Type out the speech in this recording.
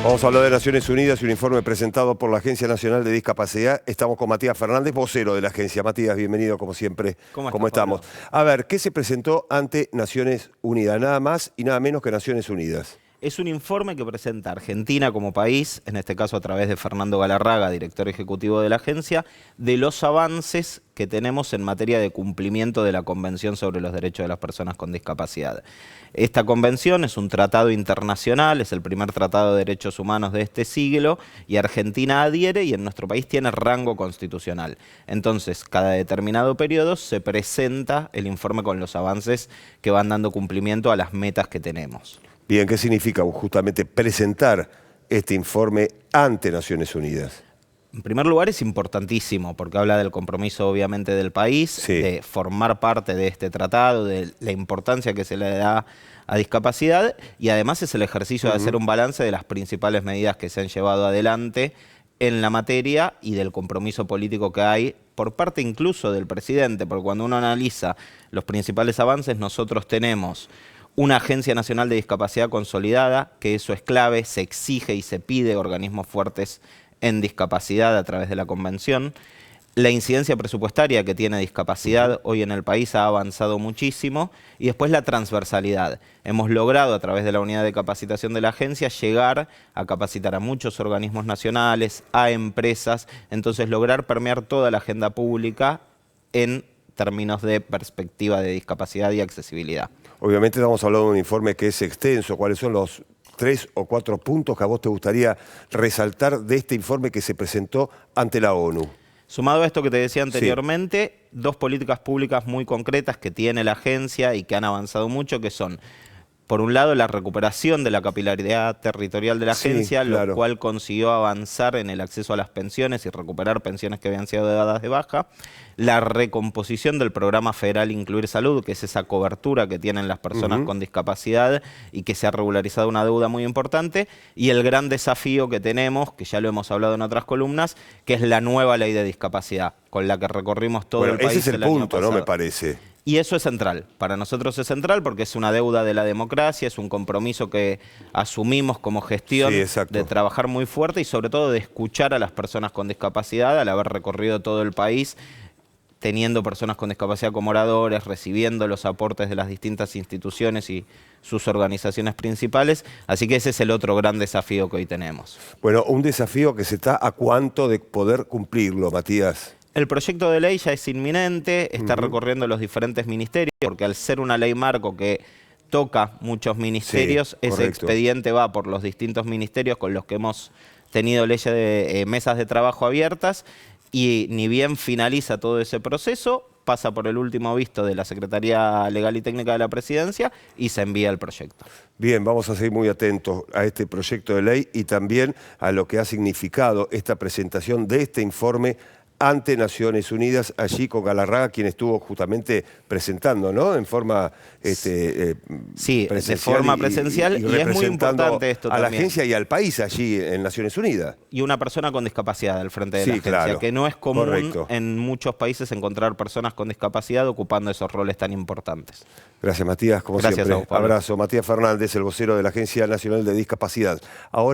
Vamos a hablar de Naciones Unidas y un informe presentado por la Agencia Nacional de Discapacidad. Estamos con Matías Fernández, vocero de la agencia. Matías, bienvenido como siempre. ¿Cómo estamos? Pablo? A ver, ¿qué se presentó ante Naciones Unidas? Nada más y nada menos que Naciones Unidas. Es un informe que presenta Argentina como país, en este caso a través de Fernando Galarraga, director ejecutivo de la agencia, de los avances que tenemos en materia de cumplimiento de la Convención sobre los Derechos de las Personas con Discapacidad. Esta convención es un tratado internacional, es el primer tratado de derechos humanos de este siglo y Argentina adhiere y en nuestro país tiene rango constitucional. Entonces, cada determinado periodo se presenta el informe con los avances que van dando cumplimiento a las metas que tenemos. Bien, ¿qué significa justamente presentar este informe ante Naciones Unidas? En primer lugar es importantísimo porque habla del compromiso obviamente del país, Sí, de formar parte de este tratado, de la importancia que se le da a discapacidad y además es el ejercicio de hacer un balance de las principales medidas que se han llevado adelante en la materia y del compromiso político que hay por parte incluso del presidente, porque cuando uno analiza los principales avances nosotros tenemos una Agencia Nacional de Discapacidad consolidada, que eso es clave, se exige y se pide organismos fuertes en discapacidad a través de la Convención. La incidencia presupuestaria que tiene discapacidad hoy en el país ha avanzado muchísimo. Y después la transversalidad. Hemos logrado a través de la unidad de capacitación de la agencia llegar a capacitar a muchos organismos nacionales, a empresas, entonces lograr permear toda la agenda pública en términos de perspectiva de discapacidad y accesibilidad. obviamente estamos hablando de un informe que es extenso. ¿Cuáles son los 3 o 4 puntos que a vos te gustaría resaltar de este informe que se presentó ante la ONU? Sumado a esto que te decía anteriormente, dos políticas públicas muy concretas que tiene la agencia y que han avanzado mucho, que son, por un lado, la recuperación de la capilaridad territorial de la agencia, lo cual consiguió avanzar en el acceso a las pensiones y recuperar pensiones que habían sido dadas de baja. La recomposición del programa federal Incluir Salud, que es esa cobertura que tienen las personas con discapacidad y que se ha regularizado una deuda muy importante. Y el gran desafío que tenemos, que ya lo hemos hablado en otras columnas, que es la nueva ley de discapacidad, con la que recorrimos todo el país. Ese es el punto, ¿no? Me parece. Y eso es central, para nosotros es central porque es una deuda de la democracia, es un compromiso que asumimos como gestión de trabajar muy fuerte y sobre todo de escuchar a las personas con discapacidad al haber recorrido todo el país, teniendo personas con discapacidad como oradores, recibiendo los aportes de las distintas instituciones y sus organizaciones principales. Así que ese es el otro gran desafío que hoy tenemos. Bueno, un desafío que se está a cuánto de poder cumplirlo, Matías. El proyecto de ley ya es inminente, está recorriendo los diferentes ministerios, porque al ser una ley marco que toca muchos ministerios, ese expediente va por los distintos ministerios con los que hemos tenido leyes de mesas de trabajo abiertas y ni bien finaliza todo ese proceso, pasa por el último visto de la Secretaría Legal y Técnica de la Presidencia y se envía el proyecto. Bien, vamos a seguir muy atentos a este proyecto de ley y también a lo que ha significado esta presentación de este informe ante Naciones Unidas, allí con Galarraga, quien estuvo justamente presentando, ¿no? En forma sí, de forma presencial y es muy importante esto también. A la agencia y al país allí en Naciones Unidas. Y una persona con discapacidad al frente de la agencia, que no es común en muchos países encontrar personas con discapacidad ocupando esos roles tan importantes. Gracias, Matías, como siempre. Gracias a vos, Pablo. Abrazo. Matías Fernández, el vocero de la Agencia Nacional de Discapacidad. Ahora